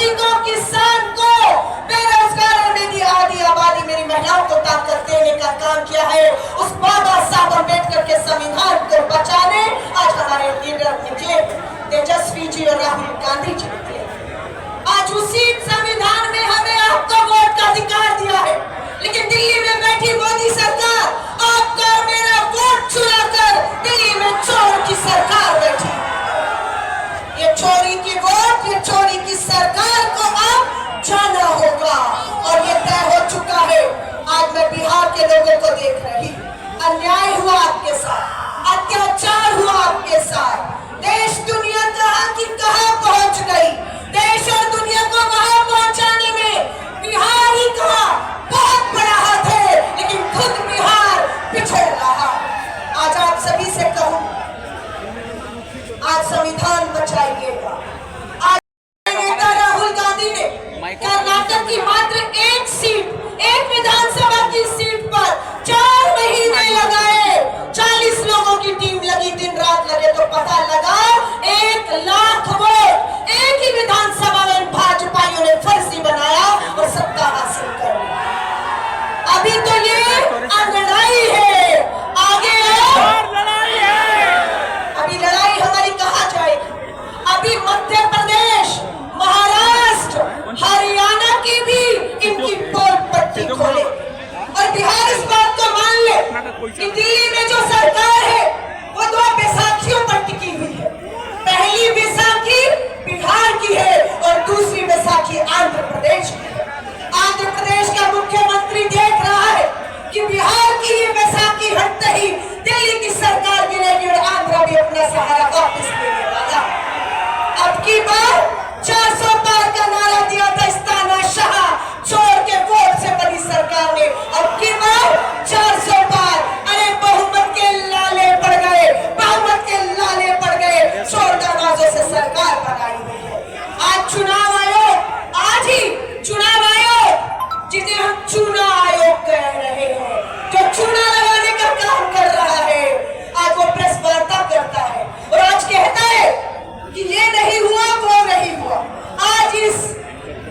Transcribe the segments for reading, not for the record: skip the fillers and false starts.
आदिवासी को, किसान को, बेरोजगारों ने दी आधी आबादी मेरी महिलाओं को ताकत देने का काम किया है। उस बाबा साहब अम्बेडकर के संविधान को बचाने आज हमारे लीडर निकले, तेजस्वी जी और राहुल गांधी जी निकले। आज उसी संविधान में हमें आपको वोट का अधिकार दिया है, लेकिन दिल्ली में बैठी मोदी सरकार आपका और मेरा वोट चुराकर दिल्ली में चोर की सरकार बैठी। ये चोरी की वोट, ये चोरी की सरकार को अब जाना होगा और ये तय हो चुका है। आज मैं बिहार के लोगों को देख रही, अन्याय हुआ आपके साथ, अत्याचार हुआ आपके साथ। देश दुनिया कहां की कहां पहुंच गई। देश और दुनिया को वहां पहुंचाने में बिहार ही कहा बहुत बड़ा हाथ है, लेकिन खुद बिहार पिछड़ रहा। आज आप सभी से कहूं, आज संविधान बचाइएगा। आज नेता राहुल गांधी ने कर्नाटक की मात्र एक सीट, एक विधानसभा की सीट पर 4 महीने लगाए, 40 लोगों की टीम लगी, दिन रात लगे तो पता लगा 1 लाख वोट एक ही विधानसभा में भाजपाइयों ने फर्जी बनाया और सत्ता हासिल कर ली। अभी तो ये लड़ाई है, आगे लड़ाई है। अभी लड़ाई हमारी कहां जाएगी? अभी मध्य प्रदेश, महाराष्ट्र, हरियाणा की भी इनकी पोल पट्टी खोले और बिहार इस बात को मान ले कि दिल्ली में जो सरकार है वो 2 बैसाखियों पर टिकी हुई है। पहली बैसाखी बिहार की है और दूसरी बैसाखी आंध्र प्रदेश की है। आंध्र प्रदेश का मुख्यमंत्री देख रहा है कि बिहार की ये बैसाखी हटते ही दिल्ली की सरकार गिरेगी और आंध्र भी अपना सहारा वापस लेने वाला। अब की बार 400 पार का नारा दिया था इस्ताना शाह, चोर के वोट से बनी सरकार ने। अब की बार 400 पार, अरे बहुमत के लाले पड़ गए, बहुमत के लाले पड़ गए, चोर दरवाजों से सरकार बनाई हुई है। आज चुनाव आयोग, आज ही चुनाव आयोग, जिसे हम चुनाव आयोग कह रहे हैं, जो चुनाव लगाने का काम कर रहा है, आज वो प्रेस वार्ता करता है और आज कहता है कि ये नहीं हुआ, वो नहीं हुआ। आज इस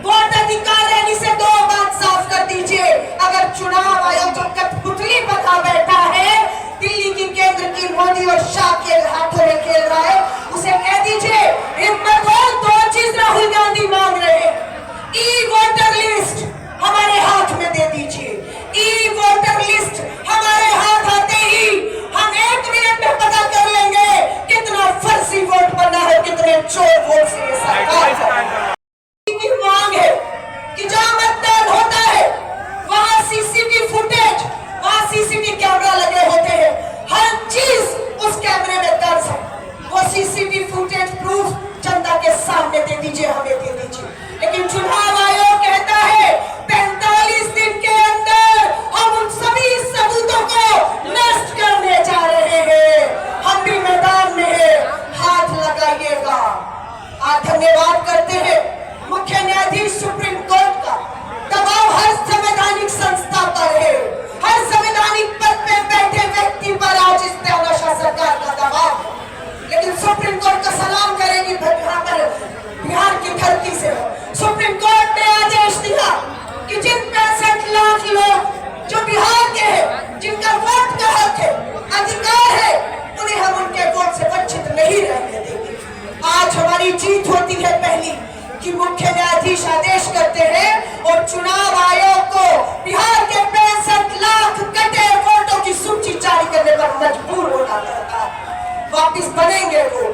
वोट अधिकार रैली से 2 बात साफ कर दीजिए। अगर चुनाव आयोग जो कठपुतली बना बैठा है, दिल्ली की केंद्र की मोदी और शाह के हाथों में खेल रहा है, उसे कह दीजिए हिम्मत हो, 2 चीज राहुल गांधी मांग रहे हैं। ई वोटर लिस्ट हमारे हाथ में दे दीजिए। ई वोटर लिस्ट हमारे हाथ आते ही हम 1 मिनट में पता कर लेंगे कितना फर्जी वोट बना है, कितने चोर वोट से सरकार की मांग है कि जहां मतदान होता है वहां सीसीटीवी फुटेज, वहां सीसीटीवी कैमरा लगे होते हैं, हर चीज उस कैमरे में दर्ज है। वो सीसीटीवी फुटेज प्रूफ जनता के सामने दे दीजिए, हमें दे दीजिए। लेकिन चुनाव आयोग कहता है 45 दिन के अंदर हम उन सभी सबूतों को नष्ट करने जा रहे हैं। हम भी मैदान में है, हाथ लगाइएगा। आज धन्यवाद करते हैं मुख्य न्यायाधीश सुप्रीम कोर्ट का। दबाव हर संवैधानिक संस्था पर है, हर संवैधानिक पद पे बैठे व्यक्ति पर आज इस तानाशाह सरकार का दबाव है। लेकिन सुप्रीम कोर्ट का सलाम करेगी बिहार की धरती से। सुप्रीम कोर्ट ने आदेश दिया कि जिन 65 लाख लोग जो बिहार के हैं, जिनका वोट का हक है, अधिकार है, उन्हें हम उनके वोट से वंचित नहीं रहने देंगे। आज हमारी जीत होती है पहली कि मुख्य न्यायाधीश आदेश करते हैं और चुनाव आयोग को बिहार के 65 लाख कटे वोटों की सूची जारी करने पर मजबूर होना पड़ता। वापिस बनेंगे वो,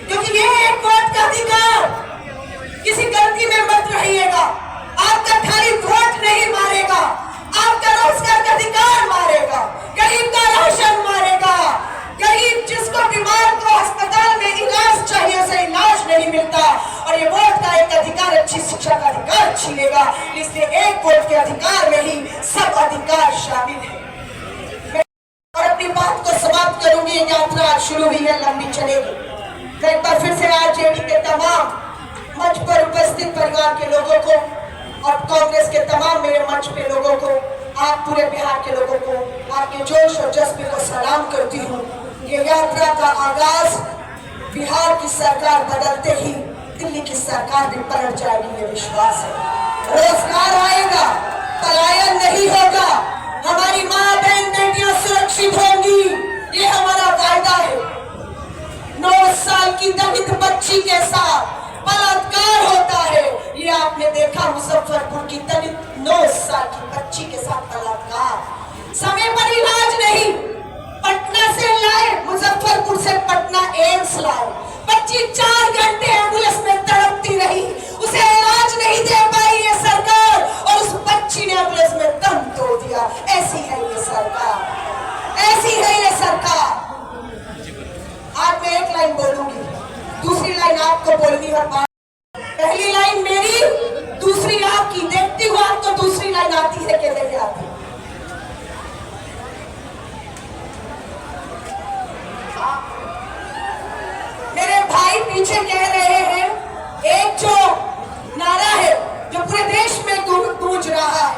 क्योंकि ये एक वोट का अधिकार। किसी गलती में मत रहिएगा। आपका खाली वोट नहीं मारेगा, आपका रोजगार का अधिकार मारेगा, गरीब का राशन मारेगा, गरीब जिसको बीमार को अस्पताल में इलाज चाहिए उसे इलाज नहीं मिलता, और ये वोट का एक अधिकार, अच्छी शिक्षा का अधिकार छीनेगा। इसलिए एक वोट के अधिकार में ही सब अधिकार शामिल है। और अपनी बात को समाप्त करूंगी। यात्रा आज शुरू हुई है, लंबी चलेगी। तो एक बार फिर से आरजेडी के तमाम मंच पर उपस्थित परिवार के लोगों को और कांग्रेस के तमाम मेरे मंच पे लोगों को, आप पूरे बिहार के लोगों को, आपके जोश और जज्बे को सलाम करती हूँ। ये यात्रा का आगाज बिहार की सरकार बदलते ही दिल्ली की सरकार भी पलट जाएगी, ये विश्वास है। रोजगार आएगा, पलायन नहीं होगा, हमारी माँ बहन बेटियां सुरक्षित होंगी, ये हमारा वायदा है। 9 साल की दलित बच्ची के साथ बलात्कार होता है, ये आपने देखा मुजफ्फरपुर की दलित 9 साल की बच्ची के साथ बलात्कार। समय पर इलाज नहीं, पटना से लाए, मुजफ्फरपुर से पटना एम्स लाए, बच्ची 4 घंटे एम्बुलेंस में तड़पती रही, उसे इलाज नहीं दे पाई ये सरकार, और उस बच्ची ने एम्बुलेंस में दम तोड़ दिया। ऐसी है ये सरकार, ऐसी है ये सरकार। आज मैं एक लाइन बोलूंगी, दूसरी लाइन आपको बोलनी है। पहली लाइन मेरी, दूसरी आपकी। देखती हूँ आपको दूसरी लाइन आती है कि नहीं आती। मेरे भाई पीछे कह रहे हैं, एक जो नारा है जो पूरे देश में गूंज रहा है,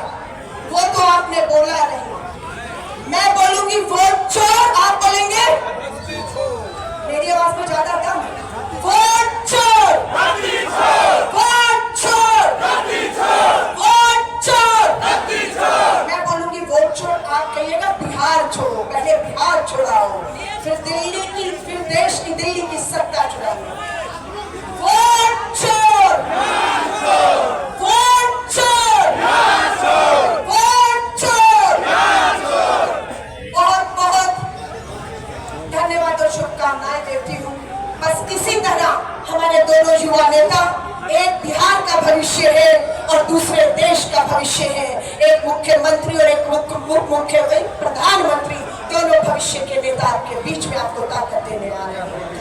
वो तो आपने बोला नहीं। मैं बोलूंगी वोट चोर, आप बोलेंगे? मेरी आवाज में ज्यादा कम है। वोट चोर, वोट चोर, वोट चोर। मैं बोलूंगी वोट चोर, आप कहिएगा बिहार छोड़ो। पहले बिहार छुड़ाओ, फिर दिल्ली की, फिर देश की, दिल्ली की सत्ता छुड़ाओ। वोट चोर, वोट चोर, वोट चोर। बहुत बहुत धन्यवाद और शुभकामनाएं देती हूँ। बस इसी तरह हमारे दोनों युवा नेता, एक बिहार का भविष्य है और दूसरे देश का भविष्य है। एक मुख्यमंत्री और एक प्रधानमंत्री, दोनों भविष्य के नेता आपके बीच में आपको ताकत देने आ रहे हैं।